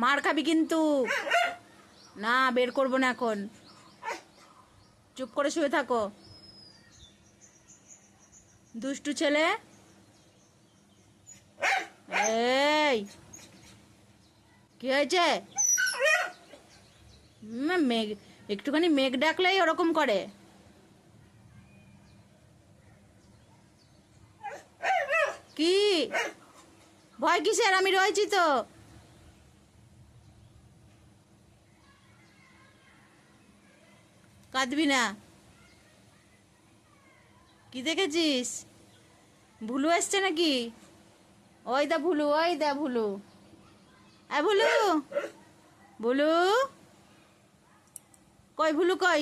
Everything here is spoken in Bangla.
মার খাবি কিন্তু। না, বের করবো না এখন। চুপ করে শুয়ে থাকো, দুষ্টু ছেলে। এই কি হয়েছে? মেঘ, একটুখানি মেঘ ডাকলেই ওরকম করে। কি ভয় কিসের? আমি রয়েছি তো। কাঁদবি না। কি দেখেছিস? ভুলু এসছে নাকি? ওই দা ভুলু, ওই দা ভুলু। ভুলু, ভুলু কই? ভুলু কই?